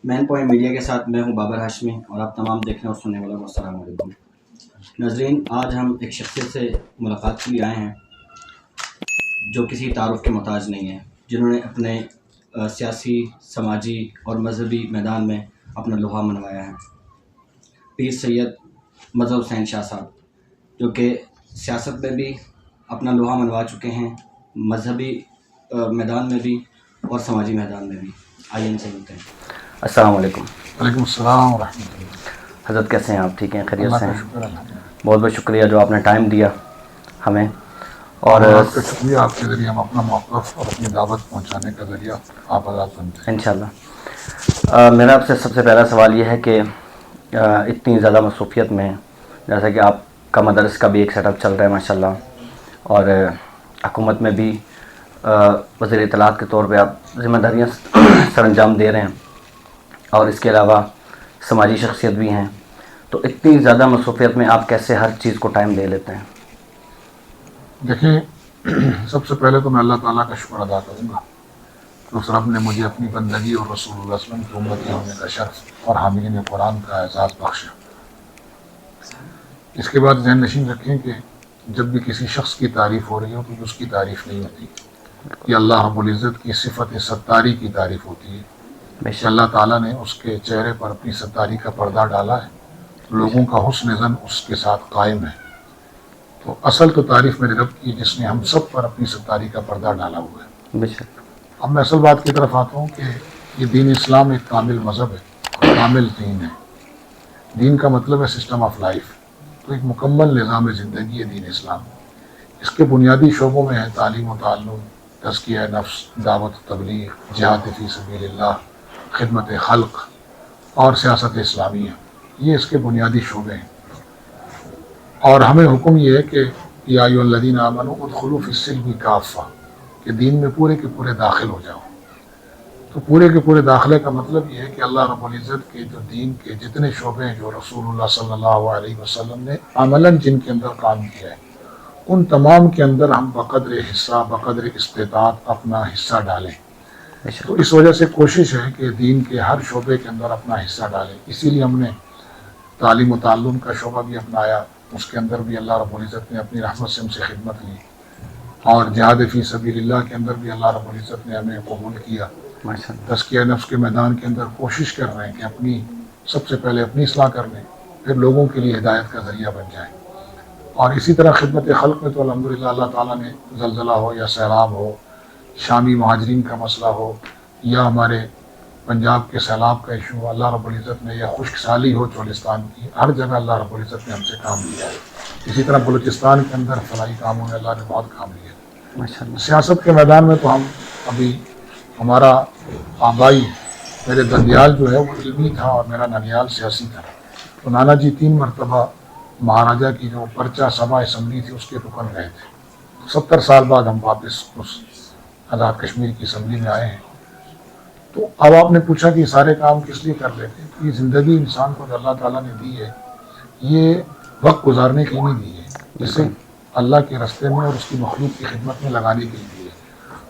Main point media کے ساتھ میں ہوں بابر ہاشمی، اور آپ تمام دیکھنے اور سننے والوں کو السلام علیکم۔ ناظرین، آج ہم ایک شخصیت سے ملاقات کے لیے آئے ہیں جو کسی تعارف کے محتاج نہیں ہے، جنہوں نے اپنے سیاسی، سماجی اور مذہبی میدان میں اپنا لوہا منوایا ہے۔ پیر سید مظہر حسین شاہ صاحب، جو کہ سیاست میں بھی اپنا لوہا منوا چکے ہیں، مذہبی میدان میں بھی اور سماجی میدان میں بھی۔ آئیے ان سے ملتے ہیں۔ السلام علیکم۔ وعلیکم السلام ورحمۃ اللہ۔ حضرت کیسے ہیں آپ؟ ٹھیک ہیں؟ خیریت سے اللہ ہیں؟ کا شکر الحمد للہ۔ بہت بہت شکریہ جو آپ نے ٹائم دیا ہمیں، اور اور آپ کا شکریہ، آپ کے ذریعے ہم اپنا موقف اور اپنی دعوت پہنچانے کا ذریعہ آپ آزاد بنتے ہیں انشاءاللہ۔ میرا آپ سے سب سے پہلا سوال یہ ہے کہ اتنی زیادہ مصروفیت میں، جیسا کہ آپ کا مدرس کا بھی ایک سیٹ اپ چل رہا ہے ماشاءاللہ، اور حکومت میں بھی وزیر اطلاعات کے طور پہ آپ ذمہ داریاں سر انجام دے رہے ہیں، اور اس کے علاوہ سماجی شخصیت بھی ہیں، تو اتنی زیادہ مصروفیت میں آپ کیسے ہر چیز کو ٹائم دے لیتے ہیں؟ دیکھیں، سب سے پہلے تو میں اللہ تعالیٰ کا شکر ادا کروں گا کہ اس رب نے مجھے اپنی بندگی اور رسول اللہ صلی اللہ علیہ وسلم کی امتی ہونے کا شرف اور حاملین قرآن کا اعزاز بخشا۔ اس کے بعد ذہن نشین رکھیں کہ جب بھی کسی شخص کی تعریف ہو رہی ہو تو اس کی تعریف نہیں ہوتی، یہ اللہ رب العزت کی صفت ستاری کی تعریف ہوتی ہے کہ اللہ تعالیٰ نے اس کے چہرے پر اپنی ستاری کا پردہ ڈالا ہے، لوگوں کا حسن زن اس کے ساتھ قائم ہے۔ تو اصل تو تعریف میرے رب کی، جس نے ہم سب پر اپنی ستاری کا پردہ ڈالا ہوا ہے۔ بے شک۔ اب میں اصل بات کی طرف آتا ہوں کہ یہ دین اسلام ایک کامل مذہب ہے اور کامل دین ہے۔ دین کا مطلب ہے سسٹم آف لائف، تو ایک مکمل نظام زندگی ہے دین اسلام۔ اس کے بنیادی شعبوں میں ہیں تعلیم و تعلم، تزکیہ نفس، دعوت و تبلیغ، جہاد فی سبیل اللہ، خدمت خلق اور سیاست اسلامیہ۔ یہ اس کے بنیادی شعبے ہیں، اور ہمیں حکم یہ ہے کہ یا ایھا الذین آمنوا ادخلوا فی السلم کافہ، کہ دین میں پورے کے پورے داخل ہو جاؤ۔ تو پورے کے پورے داخلے کا مطلب یہ ہے کہ اللہ رب العزت کے جو دین کے جتنے شعبے ہیں جو رسول اللہ صلی اللہ علیہ وسلم نے عملاً جن کے اندر کام کیا ہے، ان تمام کے اندر ہم بقدر حصہ، بقدر استطاعت اپنا حصہ ڈالیں۔ تو اس وجہ سے کوشش ہے کہ دین کے ہر شعبے کے اندر اپنا حصہ ڈالیں۔ اسی لیے ہم نے تعلیم و تعلم کا شعبہ بھی اپنایا، اس کے اندر بھی اللہ رب العزت نے اپنی رحمت سے ہم سے خدمت لی، اور جہاد فی سبیل اللہ کے اندر بھی اللہ رب العزت نے ہمیں قبول کیا۔ تزکیہ نفس کے میدان کے اندر کوشش کر رہے ہیں کہ اپنی سب سے پہلے اپنی اصلاح کر لیں، پھر لوگوں کے لیے ہدایت کا ذریعہ بن جائیں۔ اور اسی طرح خدمت خلق میں تو الحمدللہ اللہ تعالیٰ نے زلزلہ ہو یا سیلاب ہو، شامی مہاجرین کا مسئلہ ہو، یا ہمارے پنجاب کے سیلاب کا ایشو، اللہ رب العزت نے، یا خشک سالی ہو چولستان کی، ہر جگہ اللہ رب العزت نے ہم سے کام لیا ہے۔ اسی طرح بلوچستان کے اندر فلاحی کاموں میں اللہ نے بہت کام لیا۔ سیاست کے میدان میں تو ہم ابھی، ہمارا آبائی، میرے دندیال جو ہے وہ علمی تھا اور میرا ننیال سیاسی تھا۔ تو نانا جی 3 مرتبہ مہاراجہ کی جو پرچہ سبھا اسمبلی تھی اس کے رکن رہے تھے۔ 70 سال بعد ہم واپس اس آزاد کشمیر کی اسمبلی میں آئے ہیں۔ تو اب آپ نے پوچھا کہ یہ سارے کام کس لیے کر لیتے ہیں؟ کہ یہ زندگی انسان کو جو اللہ تعالیٰ نے دی ہے، یہ وقت گزارنے کے لیے نہیں دی ہے، اسے اللہ کے راستے میں اور اس کی مخلوق کی خدمت میں لگانے کے لیے دی ہے۔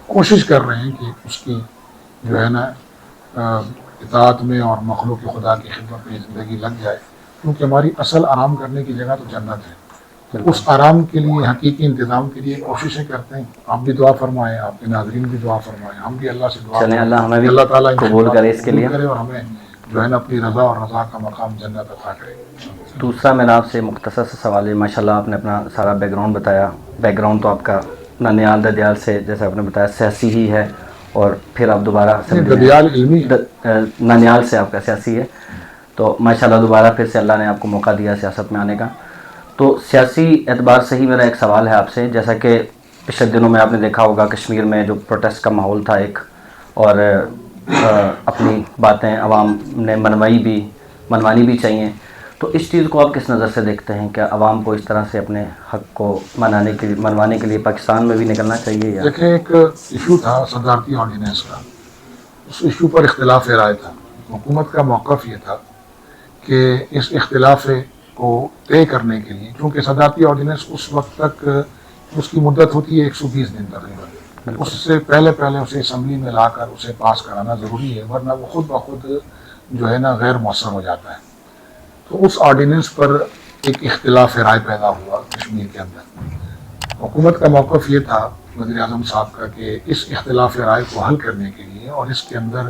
کوشش کر رہے ہیں کہ اس کی جو ہے نا اطاعت میں اور مخلوق خدا کی خدمت میں زندگی لگ جائے، کیونکہ ہماری اصل آرام کرنے کی جگہ تو جنت ہے۔ اس آرام کے لیے، حقیقی انتظام کے لیے کوششیں کرتے ہیں۔ آپ بھی دعا فرمائیں، آپ کے ناظرین بھی دعا فرمائیں، ہم بھی اللہ سے دعا چلیں فرمائیں، اللہ ہمیں بھی اللہ تعالیٰ قبول کرے اس کے لیے، اور ہمیں جو ہے نا اپنی رضا اور رضا کا مقام جنت عطا کرے۔ دوسرا میرا آپ سے مختصر سا سوال ہے، ماشاءاللہ آپ نے اپنا سارا بیک گراؤنڈ بتایا۔ بیک گراؤنڈ تو آپ کا ننیال ددیال سے، جیسے آپ نے بتایا، سیاسی ہی ہے، اور پھر آپ دوبارہ ددیال علمی، ننیال سے آپ کا سیاسی ہے، تو ماشاءاللہ دوبارہ پھر سے اللہ نے آپ کو موقع دیا سیاست میں آنے کا۔ تو سیاسی اعتبار سے ہی میرا ایک سوال ہے آپ سے، جیسا کہ پچھلے دنوں میں آپ نے دیکھا ہوگا کشمیر میں جو پروٹیسٹ کا ماحول تھا ایک، اور اپنی باتیں عوام نے منوانی بھی چاہیے، تو اس چیز کو آپ کس نظر سے دیکھتے ہیں؟ کہ عوام کو اس طرح سے اپنے حق کو منوانے کے لیے پاکستان میں بھی نکلنا چاہیے؟ یا دیکھیں، ایک ایشو تھا صدارتی آرڈیننس کا، اس ایشو پر اختلاف رائے تھا۔ حکومت کا موقف یہ تھا کہ اس اختلاف کو طے کرنے کے لیے، کیونکہ صدارتی آرڈیننس اس وقت تک اس کی مدت ہوتی ہے 120 دن تقریباً، اس سے پہلے اسے اسمبلی میں لا کر اسے پاس کرانا ضروری ہے، ورنہ وہ خود بخود جو ہے نا غیر مؤثر ہو جاتا ہے. تو اس آرڈیننس پر ایک اختلاف رائے پیدا ہوا کشمیر کے اندر. حکومت کا موقف یہ تھا وزیر اعظم صاحب کا کہ اس اختلاف رائے کو حل کرنے کے لیے اور اس کے اندر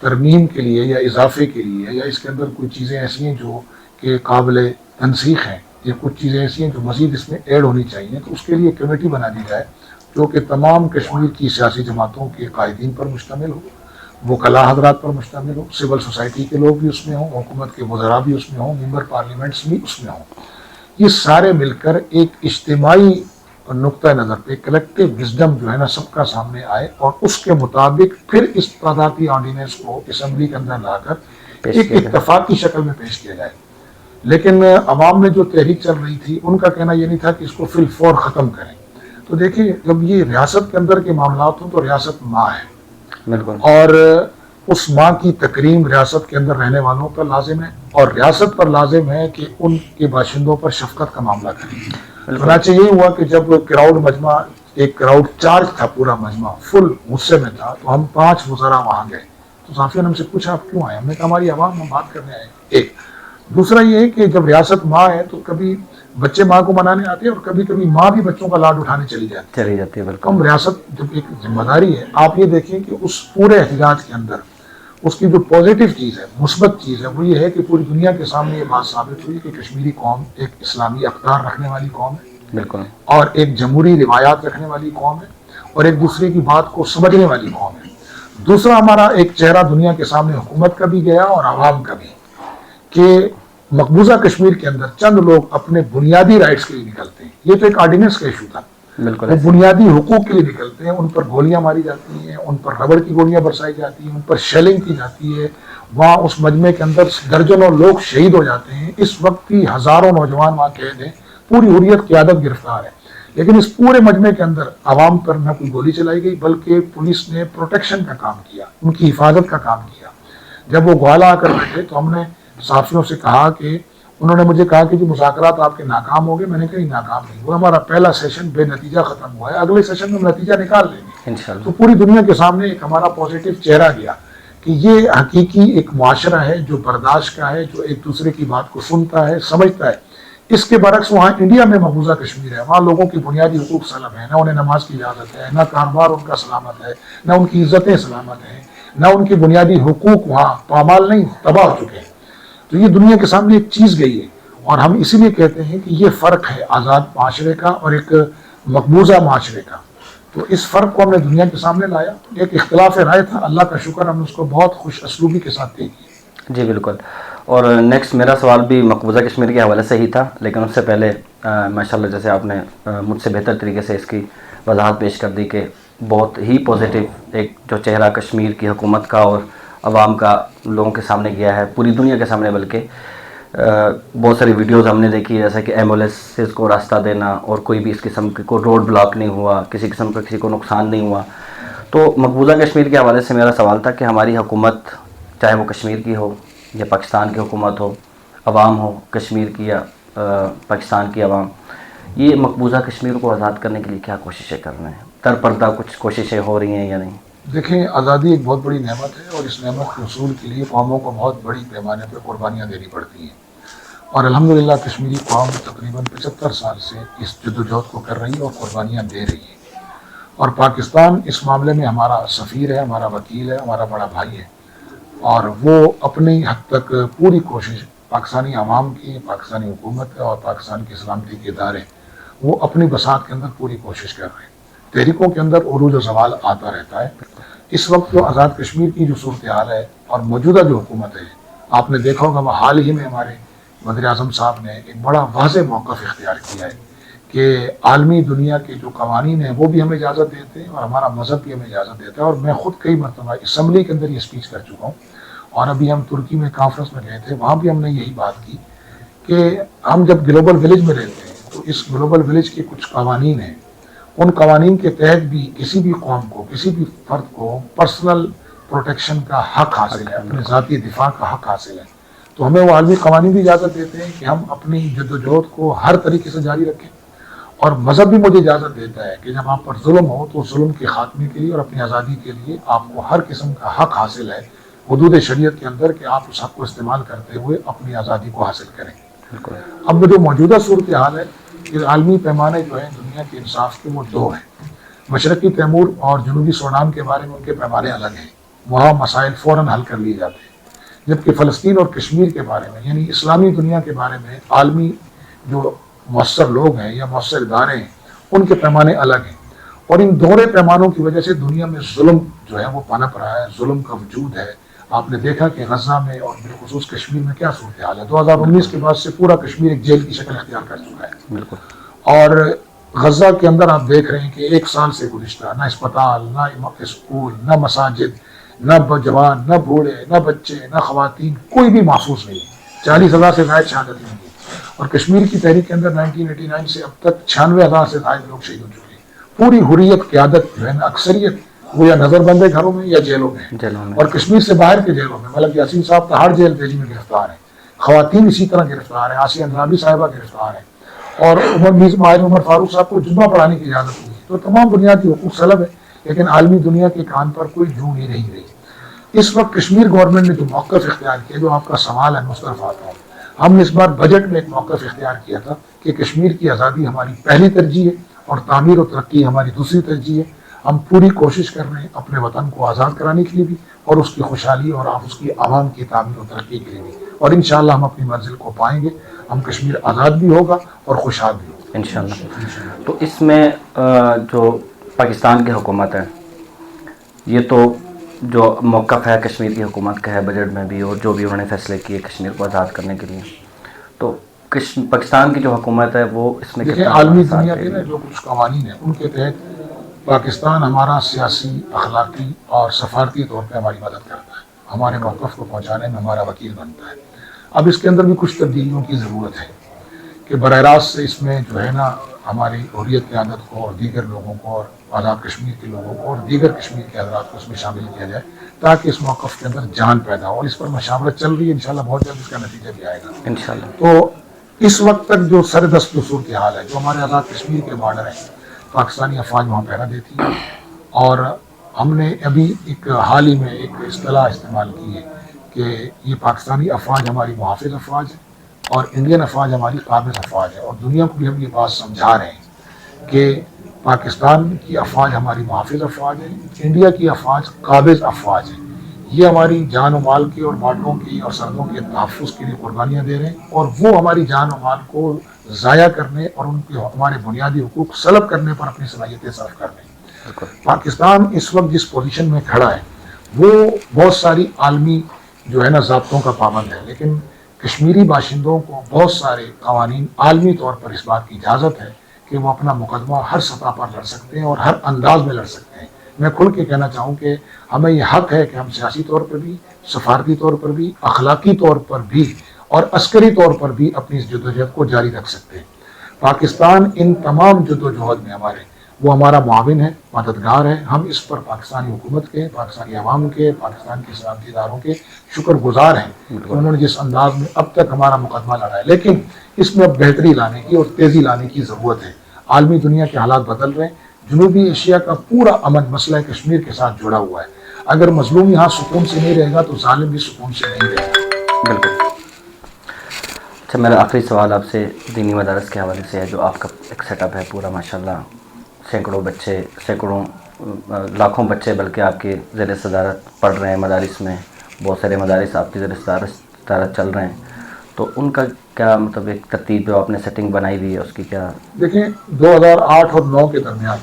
ترمیم کے لیے یا اضافے کے لیے یا اس کے اندر کچھ چیزیں ایسی ہیں جو کہ قابل تنسیخ ہیں یا کچھ چیزیں ایسی ہیں جو مزید اس میں ایڈ ہونی چاہیے، تو اس کے لیے کمیٹی بنا دی جائے جو کہ تمام کشمیر کی سیاسی جماعتوں کے قائدین پر مشتمل ہو، وکلاء حضرات پر مشتمل ہو، سول سوسائٹی کے لوگ بھی اس میں ہوں، حکومت کے وزراء بھی اس میں ہوں، ممبر پارلیمنٹس بھی اس میں ہوں. یہ سارے مل کر ایک اجتماعی نقطہ نظر پہ کلیکٹیو وزڈم جو ہے نا سب کا سامنے آئے اور اس کے مطابق پھر اس تعدادی آرڈیننس کو اسمبلی کے اندر لا کر ایک اتفاقی شکل میں پیش کیا جائے. لیکن عوام میں جو تحریک چل رہی تھی ان کا کہنا یہ نہیں تھا کہ اس کو فی الفور ختم کریں. تو دیکھیے جب یہ ریاست کے اندر کے معاملات ہوں تو ریاست ماں ہے بالکل، اور اس ماں کی تکریم ریاست کے اندر رہنے والوں پر لازم ہے اور ریاست پر لازم ہے کہ ان کے باشندوں پر شفقت کا معاملہ کریں. چنانچہ یہ ہوا کہ جب کراؤڈ مجمع ایک کراؤڈ چارج تھا، پورا مجمع فل غصے میں تھا، تو ہم 5 وزراء وہاں گئے. تو صحافیوں نے ہم سے پوچھا آپ کیوں آئے؟ ہم نے کہا ہماری عوام ہم بات کرنے آئے. ایک دوسرا یہ ہے کہ جب ریاست ماں ہے تو کبھی بچے ماں کو منانے آتے ہیں اور کبھی کبھی ماں بھی بچوں کا لاڈ اٹھانے چلی جاتی ہے. بالکل، ہم ریاست جب ایک ذمہ داری ہے. آپ یہ دیکھیں کہ اس پورے احتجاج کے اندر اس کی جو پازیٹیو چیز ہے، مثبت چیز ہے، وہ یہ ہے کہ پوری دنیا کے سامنے یہ بات ثابت ہوئی کہ کشمیری قوم ایک اسلامی اقدار رکھنے والی قوم ہے بالکل، اور ایک جمہوری روایات رکھنے والی قوم ہے اور ایک دوسرے کی بات کو سمجھنے والی قوم ہے. دوسرا ہمارا ایک چہرہ دنیا کے سامنے حکومت کا بھی گیا اور عوام کا بھی کہ مقبوضہ کشمیر کے اندر چند لوگ اپنے بنیادی رائٹس کے لیے نکلتے ہیں. یہ تو ایک آرڈیننس کا ایشو تھا. بالکل وہ بنیادی حقوق کے لیے نکلتے ہیں، ان پر گولیاں ماری جاتی ہیں، ان پر ربڑ کی گولیاں برسائی جاتی ہیں، ان پر شیلنگ کی جاتی ہے. وہاں اس مجمع کے اندر درجنوں لوگ شہید ہو جاتے ہیں. اس وقت بھی ہزاروں نوجوان وہاں قید ہیں، پوری حریت قیادت گرفتار ہے. لیکن اس پورے مجمع کے اندر عوام پر نہ کوئی گولی چلائی گئی بلکہ پولیس نے پروٹیکشن کا کام کیا، ان کی حفاظت کا کام کیا. جب وہ گوالا آ کر بیٹھے تو ہم نے صحافیوں سے کہا کہ انہوں نے مجھے کہا کہ جو مذاکرات آپ کے ناکام ہو گئے. میں نے کہا ناکام نہیں ہوا، ہمارا پہلا سیشن بے نتیجہ ختم ہوا ہے، اگلے سیشن میں ہم نتیجہ نکال لیں گے انشاءاللہ. تو پوری دنیا کے سامنے ایک ہمارا پازیٹیو چہرہ گیا کہ یہ حقیقی ایک معاشرہ ہے جو برداشت کا ہے، جو ایک دوسرے کی بات کو سنتا ہے، سمجھتا ہے. اس کے برعکس وہاں انڈیا میں مقبوضہ کشمیر ہے، وہاں لوگوں کی بنیادی حقوق سلب ہے، نہ انہیں نماز کی اجازت ہے، نہ کاروبار ان کا سلامت ہے، نہ ان کی عزتیں سلامت ہیں، نہ ان کی بنیادی حقوق وہاں پامال نہیں، تباہ ہو چکے ہیں. تو یہ دنیا کے سامنے ایک چیز گئی ہے اور ہم اسی لیے کہتے ہیں کہ یہ فرق ہے آزاد معاشرے کا اور ایک مقبوضہ معاشرے کا. تو اس فرق کو ہم نے دنیا کے سامنے لایا. ایک اختلاف رائے تھا، اللہ کا شکر ہم نے اس کو بہت خوش اسلوبی کے ساتھ طے کیا. جی بالکل. اور نیکسٹ میرا سوال بھی مقبوضہ کشمیر کے حوالے سے ہی تھا، لیکن اس سے پہلے ماشاءاللہ جیسے آپ نے مجھ سے بہتر طریقے سے اس کی وضاحت پیش کر دی کہ بہت ہی پازیٹیو ایک جو چہرہ کشمیر کی حکومت کا اور عوام کا لوگوں کے سامنے گیا ہے، پوری دنیا کے سامنے. بلکہ بہت ساری ویڈیوز ہم نے دیکھی ہے جیسے کہ ایمبولینسز کو راستہ دینا اور کوئی بھی اس قسم کی کوئی روڈ بلاک نہیں ہوا، کسی قسم کا کسی کو نقصان نہیں ہوا. تو مقبوضہ کشمیر کے حوالے سے میرا سوال تھا کہ ہماری حکومت چاہے وہ کشمیر کی ہو یا پاکستان کی حکومت ہو، عوام ہو کشمیر کی یا پاکستان کی عوام، یہ مقبوضہ کشمیر کو آزاد کرنے کے لیے کیا کوششیں کر رہے ہیں؟ در پردہ کچھ کوششیں ہو رہی ہیں یا نہیں؟ دیکھیں آزادی ایک بہت بڑی نعمت ہے اور اس نعمت کے حصول کے لیے قوموں کو بہت بڑی پیمانے پہ قربانیاں دینی پڑتی ہیں. اور الحمدللہ کشمیری قوم تقریباً 75 سال سے اس جدوجہد کو کر رہی ہے اور قربانیاں دے رہی ہے. اور پاکستان اس معاملے میں ہمارا سفیر ہے، ہمارا وکیل ہے، ہمارا بڑا بھائی ہے. اور وہ اپنی حد تک پوری کوشش پاکستانی عوام کی، پاکستانی حکومت اور پاکستان کی سلامتی کے ادارے وہ اپنی بساط کے اندر پوری کوشش کر رہے ہیں. تحریکوں کے اندر عروج و زوال آتا رہتا ہے. اس وقت جو آزاد کشمیر کی جو صورتحال ہے اور موجودہ جو حکومت ہے، آپ نے دیکھا ہوگا وہ حال ہی میں ہمارے وزیر اعظم صاحب نے ایک بڑا واضح موقف اختیار کیا ہے کہ عالمی دنیا کے جو قوانین ہیں وہ بھی ہمیں اجازت دیتے ہیں اور ہمارا مذہب بھی ہمیں اجازت دیتا ہے. اور میں خود کئی مرتبہ اسمبلی کے اندر یہ اسپیچ کر چکا ہوں اور ابھی ہم ترکی میں کانفرنس میں گئے تھے، وہاں بھی ہم نے یہی بات کی کہ ہم جب گلوبل ولیج میں رہتے ہیں تو اس گلوبل ولیج کے کچھ قوانین ہیں، ان قوانین کے تحت بھی کسی بھی قوم کو، کسی بھی فرد کو پرسنل پروٹیکشن کا حق حاصل ہے، اپنے ذاتی دفاع کا حق حاصل ہے. تو ہمیں وہ عالمی قوانین بھی اجازت دیتے ہیں کہ ہم اپنی جدوجہد کو ہر طریقے سے جاری رکھیں. اور مذہب بھی مجھے اجازت دیتا ہے کہ جب آپ پر ظلم ہو تو ظلم کے خاتمے کے لیے اور اپنی آزادی کے لیے آپ کو ہر قسم کا حق حاصل ہے حدود شریعت کے اندر کہ آپ اس حق کو استعمال کرتے ہوئے اپنی آزادی کو حاصل کریں. بالکل. اب جو موجودہ صورتحال ہے کہ عالمی پیمانے جو ہے دنیا کے انصاف کے وہ دو ہیں. مشرقی تیمور اور جنوبی سوڈان کے بارے میں ان کے پیمانے الگ ہیں, وہاں مسائل فوراً حل کر لیے جاتے ہیں, جبکہ فلسطین اور کشمیر کے بارے میں یعنی اسلامی دنیا کے بارے میں عالمی جو مؤثر لوگ ہیں یا مؤثر ادارے ہیں ان کے پیمانے الگ ہیں. اور ان دونوں پیمانوں کی وجہ سے دنیا میں ظلم جو ہے وہ پنپ رہا ہے, ظلم کا وجود ہے. آپ نے دیکھا کہ غزہ میں اور بالخصوص کشمیر میں کیا صورتحال ہے. 2019 کے بعد سے پورا کشمیر ایک جیل کی شکل اختیار کر چکا ہے. بالکل. اور غزہ کے اندر آپ دیکھ رہے ہیں کہ ایک سال سے گزشتہ نہ اسپتال, نہ اسکول, نہ مساجد, نہ جوان, نہ بوڑھے, نہ بچے, نہ خواتین, کوئی بھی محفوظ نہیں ہے. 40,000 سے زائد شہادتیں ہوئی. اور کشمیر کی تحریک کے اندر 1989 سے اب تک 96,000 سے زائد لوگ شہید ہو چکے ہیں. پوری حریت قیادت جو ہے نا اکثریت وہ یا نظر بندے گھروں میں یا جیلوں میں, اور کشمیر سے باہر کے جیلوں میں. ملک یاسین صاحب تہاڑ جیل دہلی میں گرفتار ہیں, خواتین اسی طرح گرفتار ہیں, آسیہ اندرابی صاحبہ گرفتار ہیں, اور ماہر عمر فاروق صاحب کو جمعہ پڑھانے کی اجازت ہوئی. تو تمام بنیادی حقوق سلب ہے, لیکن عالمی دنیا کے کان پر کوئی جوں نہیں رہی. اس وقت کشمیر گورنمنٹ نے جو موقف اختیار کیا, جو آپ کا سوال ہے مصطفیٰ آتا, ہم نے اس بار بجٹ میں ایک موقف اختیار کیا تھا کہ کشمیر کی آزادی ہماری پہلی ترجیح ہے اور تعمیر و ترقی ہماری دوسری ترجیح ہے. ہم پوری کوشش کر رہے ہیں اپنے وطن کو آزاد کرانے کے لیے بھی, اور اس کی خوشحالی اور اس کی عوام کی تعمیر و ترقی کے لیے بھی, اور انشاءاللہ ہم اپنی منزل کو پائیں گے. ہم کشمیر آزاد بھی ہوگا اور خوشحال بھی ہوگا انشاءاللہ. تو اس میں جو پاکستان کی حکومت ہے, یہ تو جو موقف ہے کشمیر کی حکومت کا ہے بجٹ میں بھی, اور جو بھی انہوں نے فیصلے کیے کشمیر کو آزاد کرنے کے لیے, تو پاکستان کی جو حکومت ہے وہ اس میں دیکھیں عالمی دنیا کے نا جو کچھ قوانین ہیں ان کے تحت پاکستان ہمارا سیاسی, اخلاقی اور سفارتی طور پہ ہماری مدد کرتا ہے, ہمارے موقف کو پہنچانے میں ہمارا وکیل بنتا ہے. اب اس کے اندر بھی کچھ تبدیلیوں کی ضرورت ہے کہ براہ راست سے اس میں جو ہے نا ہماری حریت قیادت کو اور دیگر لوگوں کو اور آزاد کشمیر کے لوگوں کو اور دیگر کشمیر کے حضرات کو اس میں شامل کیا جائے, تاکہ اس موقف کے اندر جان پیدا ہو. اور اس پر مشاورت چل رہی ہے, انشاءاللہ بہت جلد اس کا نتیجہ بھی آئے گا انشاءاللہ. تو اس وقت تک جو سردست صورتحال ہے, جو ہمارے آزاد کشمیر کے بارڈر ہیں, پاکستانی افواج وہاں پہرا دیتی ہے, اور ہم نے ابھی ایک حال ہی میں ایک اصطلاح استعمال کی ہے کہ یہ پاکستانی افواج ہماری محافظ افواج ہے اور انڈین افواج ہماری قابض افواج ہے. اور دنیا کو بھی ہم یہ بات سمجھا رہے ہیں کہ پاکستان کی افواج ہماری محافظ افواج ہے, انڈیا کی افواج قابض افواج ہے. یہ ہماری جان و مال کی اور بارڈروں کی اور سرحدوں کے تحفظ کے لیے قربانیاں دے رہے ہیں, اور وہ ہماری جان و مال کو ضائع کرنے اور ان کے ہمارے بنیادی حقوق سلب کرنے پر اپنی صلاحیتیں صرف کر رہے ہیں. پاکستان اس وقت جس پوزیشن میں کھڑا ہے وہ بہت ساری عالمی جو ہے نا ضابطوں کا پابند ہے, لیکن کشمیری باشندوں کو بہت سارے قوانین عالمی طور پر اس بات کی اجازت ہے کہ وہ اپنا مقدمہ ہر سطح پر لڑ سکتے ہیں اور ہر انداز میں لڑ سکتے ہیں. میں کھل کے کہنا چاہوں کہ ہمیں یہ حق ہے کہ ہم سیاسی طور پر بھی, سفارتی طور پر بھی, اخلاقی طور پر بھی اور عسکری طور پر بھی اپنی اس جدوجہد کو جاری رکھ سکتے ہیں. پاکستان ان تمام جدوجہد میں ہمارے وہ ہمارا معاون ہے, مددگار ہے. ہم اس پر پاکستانی حکومت کے, پاکستانی عوام کے, پاکستان کے سلامتی اداروں کے شکر گزار ہیں کہ انہوں نے جس انداز میں اب تک ہمارا مقدمہ لڑا ہے. لیکن اس میں اب بہتری لانے کی اور تیزی لانے کی ضرورت ہے. عالمی دنیا کے حالات بدل رہے ہیں. جنوبی ایشیا کا پورا امن مسئلہ کشمیر کے ساتھ جڑا ہوا ہے. اگر مظلوم یہاں سکون سے نہیں رہے گا تو ظالم بھی سکون سے نہیں رہے گا. بالکل. اچھا, میرا آخری سوال آپ سے دینی مدارس کے حوالے سے ہے. جو آپ کا ایک سیٹ اپ ہے پورا ماشاءاللہ, سینکڑوں بچے, سینکڑوں لاکھوں بچے بلکہ آپ کے زیر صدارت پڑھ رہے ہیں مدارس میں, بہت سارے مدارس آپ کی زیر صدارت چل رہے ہیں, تو ان کا کیا مطلب ایک ترتیب جو آپ نے سیٹنگ بنائی ہوئی ہے اس کی کیا؟ دیکھیں 2008 اور 2009 کے درمیان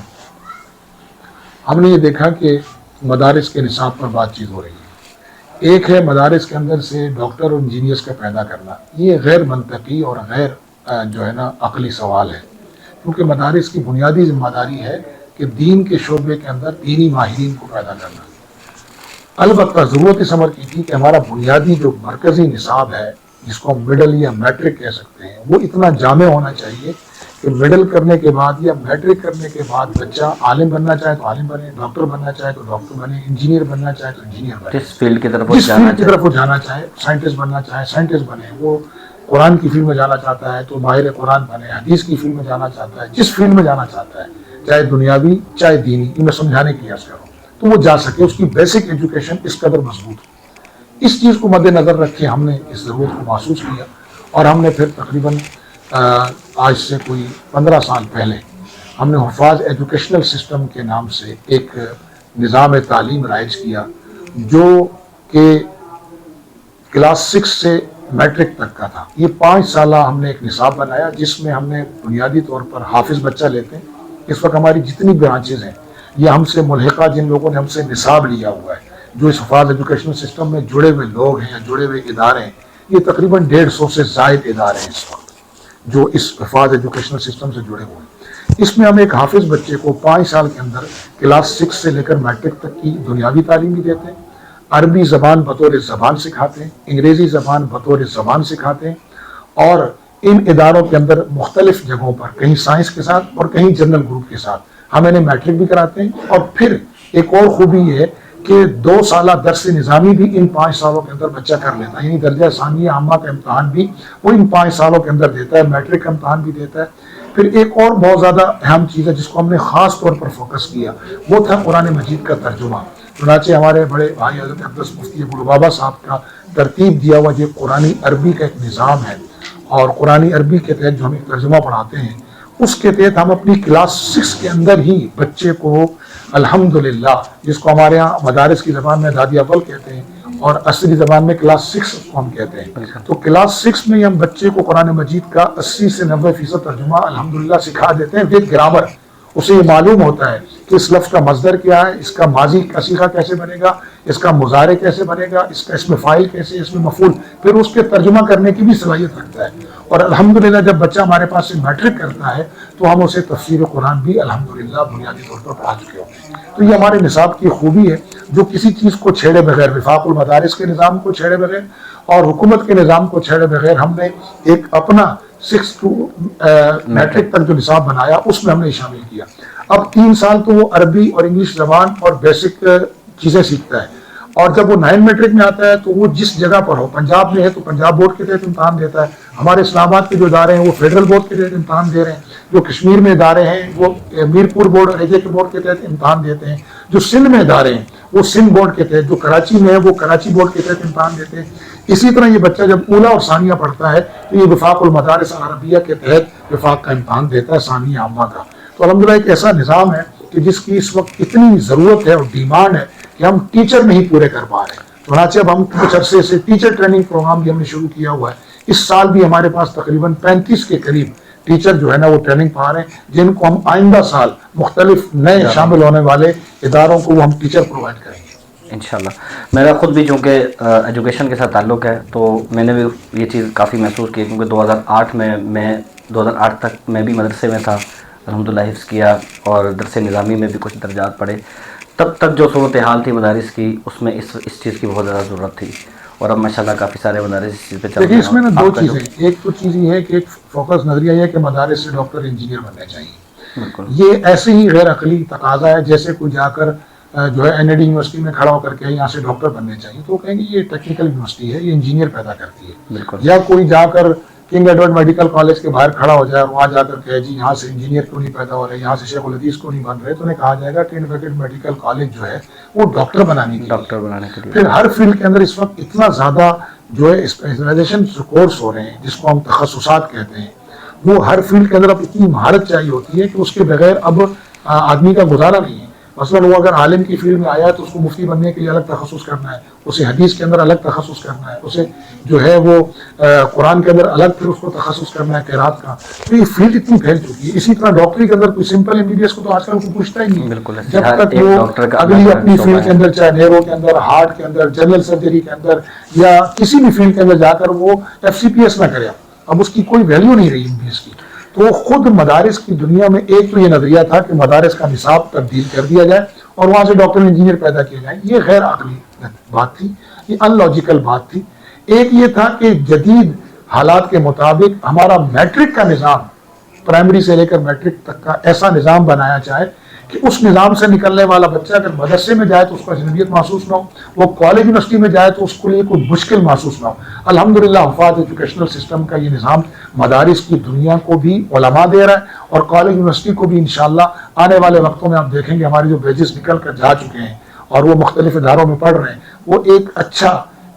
ہم نے یہ دیکھا کہ مدارس کے نصاب پر بات چیت ہو رہی ہے. ایک ہے مدارس کے اندر سے ڈاکٹر اور انجینئرس کا پیدا کرنا. یہ غیر منطقی اور غیر جو ہے نا عقلی سوال ہے, کیونکہ مدارس کی بنیادی ذمہ داری ہے کہ دین کے شعبے کے اندر دینی ماہرین کو پیدا کرنا. البتہ ضرورت اس عمر کی تھی کہ ہمارا بنیادی جو مرکزی نصاب ہے جس کو ہم مڈل یا میٹرک کہہ سکتے ہیں وہ اتنا جامع ہونا چاہیے کہ مڈل کرنے کے بعد یا میٹرک کرنے کے بعد بچہ عالم بننا چاہے تو عالم بنے, ڈاکٹر بننا چاہے تو ڈاکٹر بنے, انجینئر بننا چاہے تو انجینئر بنے, جس فیلڈ کی طرف وہ جانا چاہے, سائنٹسٹ بننا چاہے سائنٹسٹ بنے, وہ قرآن کی فیلڈ میں جانا چاہتا ہے تو ماہر قرآن بنے, حدیث کی فیلڈ میں جانا چاہتا ہے, جس فیلڈ میں جانا چاہتا ہے چاہے دنیاوی چاہے دینی, میں سمجھانے کی عرض کروں تو وہ جا سکے. اس کی بیسک ایجوکیشن اس قدر مضبوط ہو. اس چیز کو مد نظر رکھے ہم نے اس ضرورت کو محسوس کیا، اور ہم نے پھر تقریباً آج سے کوئی 15 سال پہلے ہم نے حفاظ ایجوکیشنل سسٹم کے نام سے ایک نظام تعلیم رائج کیا، جو کہ کلاس 6 سے میٹرک تک کا تھا۔ یہ 5 سالہ ہم نے ایک نصاب بنایا، جس میں ہم نے بنیادی طور پر حافظ بچہ لیتے ہیں۔ اس وقت ہماری جتنی برانچز ہیں یہ ہم سے ملحقہ جن لوگوں نے ہم سے نصاب لیا ہوا ہے، جو اس حفاظ ایجوکیشنل سسٹم میں جڑے ہوئے لوگ ہیں یا جڑے ہوئے ادارے ہیں، یہ تقریباً 150 سے زائد ادارے ہیں اس وقت جو اس حفاظ ایجوکیشنل سسٹم سے جڑے ہوئے ہیں۔ اس میں ہم ایک حافظ بچے کو 5 سال کے اندر کلاس 6 سے لے کر میٹرک تک کی دنیاوی تعلیم بھی دیتے ہیں، عربی زبان بطور زبان سکھاتے ہیں، انگریزی زبان بطور زبان سکھاتے ہیں، اور ان اداروں کے اندر مختلف جگہوں پر کہیں سائنس کے ساتھ اور کہیں جنرل گروپ کے ساتھ ہم انہیں میٹرک بھی کراتے ہیں۔ اور پھر ایک اور خوبی یہ ہے کہ 2 سالہ درس نظامی بھی ان 5 سالوں کے اندر بچہ کر لیتا ہے، یعنی درجہ ثانویہ عامہ کا امتحان بھی وہ ان 5 سالوں کے اندر دیتا ہے، میٹرک کا امتحان بھی دیتا ہے۔ پھر ایک اور بہت زیادہ اہم چیز ہے جس کو ہم نے خاص طور پر فوکس کیا، وہ تھا قرآن مجید کا ترجمہ۔ چنانچہ ہمارے بڑے بھائی حضرت اقدس مفتی ابوالبابا صاحب کا ترتیب دیا ہوا جو قرآن عربی کا ایک نظام ہے، اور قرآن عربی کے تحت جو ہم ایک ترجمہ پڑھاتے ہیں، اس کے تحت ہم اپنی کلاس 6 کے اندر ہی بچے کو الحمدللہ، جس کو ہمارے ہاں مدارس کی زبان میں دادی اول کہتے ہیں اور عصری زبان میں کلاس 6 کو ہم کہتے ہیں، تو کلاس 6 میں ہی ہم بچے کو قرآن مجید کا 80 سے 90% ترجمہ الحمدللہ سکھا دیتے ہیں ود گرامر۔ اسے یہ معلوم ہوتا ہے کہ اس لفظ کا مصدر کیا ہے، اس کا ماضی کا صیغہ کیسے بنے گا، اس کا مضارع کیسے بنے گا، اس کا اسم فاعل کیسے، اسم مفعول، پھر اس کے ترجمہ کرنے کی بھی صلاحیت رکھتا ہے۔ اور الحمدللہ جب بچہ ہمارے پاس سے میٹرک کرتا ہے تو ہم اسے تفسیر قرآن بھی الحمدللہ بنیادی طور پر پڑھا چکے ہوتے ہیں۔ تو یہ ہمارے نصاب کی خوبی ہے جو کسی چیز کو چھیڑے بغیر، وفاق المدارس کے نظام کو چھیڑے بغیر اور حکومت کے نظام کو چھیڑے بغیر، ہم نے ایک اپنا 6 to میٹرک تک جو نصاب بنایا اس میں ہم نے شامل کیا۔ اب 3 سال تو وہ عربی اور انگلش زبان اور بیسک چیزیں سیکھتا ہے، اور جب وہ 9 میٹرک میں آتا ہے تو وہ جس جگہ پر ہو، پنجاب میں ہے تو پنجاب بورڈ کے تحت امتحان دیتا ہے، ہمارے اسلام آباد کے جو ادارے ہیں وہ فیڈرل بورڈ کے تحت امتحان دے رہے ہیں، جو کشمیر میں ادارے ہیں وہ میرپور بورڈ اور ایجے کے بورڈ کے تحت امتحان دیتے ہیں، جو سندھ میں ادارے ہیں وہ سندھ بورڈ کے تحت، جو کراچی میں ہے وہ کراچی بورڈ کے تحت امتحان دیتے ہیں۔ اسی طرح یہ بچہ جب اولا اور ثانیہ پڑھتا ہے تو یہ وفاق المدارس العربیہ کے تحت وفاق کا امتحان دیتا ہے، ثانیہ عامہ کا۔ تو الحمدللہ ایک ایسا نظام ہے کہ جس کی اس وقت اتنی ضرورت ہے اور ڈیمانڈ ہے کہ ہم ٹیچر نہیں پورے کر پا رہے ہیں۔ چنانچہ اب ہم کچھ عرصے سے ٹیچر ٹریننگ پروگرام بھی ہم نے شروع کیا ہوا ہے۔ اس سال بھی ہمارے پاس تقریباً 35 کے قریب ٹیچر جو ہے نا وہ ٹریننگ پا رہے ہیں، جن کو ہم آئندہ سال مختلف نئے شامل ہونے والے اداروں کو وہ ہم ٹیچر پرووائڈ کریں گے انشاءاللہ۔ میرا خود بھی چونکہ ایجوکیشن کے ساتھ تعلق ہے تو میں نے بھی یہ چیز کافی محسوس کی، کیونکہ 2008 میں 2008 تک میں بھی مدرسے میں تھا، الحمدللہ حفظ کیا اور درس نظامی میں بھی کچھ درجات پڑھے۔ تب تک جو صورتحال تھی مدارس کی، اس میں اس چیز کی بہت زیادہ ضرورت تھی، اور اب ماشاءاللہ کافی سارے مدارس اس چیز پہ چل رہے ہیں۔ اس میں نا 2 چیزیں، ایک تو چیز یہ ہے کہ ایک فوکس نظریہ یہ ہے کہ مدارس سے ڈاکٹر انجینئر بننے چاہیے۔ یہ ایسے ہی غیر عقلی تقاضا ہے جیسے کوئی جا کر جو ہے این ای ڈی یونیورسٹی میں کھڑا ہو کر کے یہاں سے ڈاکٹر بننے چاہیے، تو وہ کہیں گے یہ ٹیکنیکل یونیورسٹی ہے، یہ انجینئر پیدا کرتی ہے۔ یا کوئی جا کر کنگ ایڈورڈ میڈیکل کالج کے باہر کھڑا ہو جائے اور وہاں جا کر کہے جی یہاں سے انجینئر کیوں نہیں پیدا ہو رہے، یہاں سے شیخ الحدیث کیوں نہیں بن رہے، تو انہیں کہا جائے گا کہ کنگ ایڈورڈ میڈیکل کالج جو ہے وہ ڈاکٹر بنانے کے لیے۔ پھر ہر فیلڈ کے اندر اس وقت اتنا زیادہ جو ہے اسپیشلائزیشن کورس ہو رہے ہیں جس کو ہم تخصصات کہتے ہیں، وہ ہر فیلڈ کے اندر اب اتنی مہارت چاہیے ہوتی ہے کہ اس کے بغیر اب آدمی کا گزارا نہیں ہے۔ مثلاً وہ اگر عالم کی فیلڈ میں آیا ہے تو اس کو مفتی بننے کے لیے الگ تخصص کرنا ہے، اسے حدیث کے اندر الگ تخصص کرنا ہے، اسے جو ہے وہ قرآن کے اندر الگ پھر اس کو تخصص کرنا ہے قرات کا۔ تو یہ فیلڈ اتنی پھیل چکی ہے۔ اسی طرح ڈاکٹری کے اندر کوئی simple M B B S کو تو آج کل کو پوچھتا ہی نہیں، جب تک وہ اگلی اپنی فیلڈ کے اندر، چاہے نیرو کے اندر، ہارٹ کے اندر، جنرل سرجری کے اندر یا کسی بھی فیلڈ کے اندر جا کر وہ ایف سی پی ایس نہ کرے، اب اس کی کوئی ویلیو نہیں رہی ایم بی ایس کی۔ تو خود مدارس کی دنیا میں ایک تو یہ نظریہ تھا کہ مدارس کا نصاب تبدیل کر دیا جائے اور وہاں سے ڈاکٹر انجینئر پیدا کیے جائیں، یہ غیر عقلی بات تھی، یہ ان لاجیکل بات تھی۔ ایک یہ تھا کہ جدید حالات کے مطابق ہمارا میٹرک کا نظام، پرائمری سے لے کر میٹرک تک کا ایسا نظام بنایا جائے کہ اس نظام سے نکلنے والا بچہ اگر مدرسے میں جائے تو اس کو اجنبیت محسوس نہ ہو، وہ کالج یونیورسٹی میں جائے تو اس کے لیے کوئی مشکل محسوس نہ ہو۔ الحمدللہ حفاظ ایجوکیشنل سسٹم کا یہ نظام مدارس کی دنیا کو بھی علماء دے رہا ہے اور کالج یونیورسٹی کو بھی انشاءاللہ آنے والے وقتوں میں آپ دیکھیں گے ہمارے جو بیچز نکل کر جا چکے ہیں اور وہ مختلف اداروں میں پڑھ رہے ہیں، وہ ایک اچھا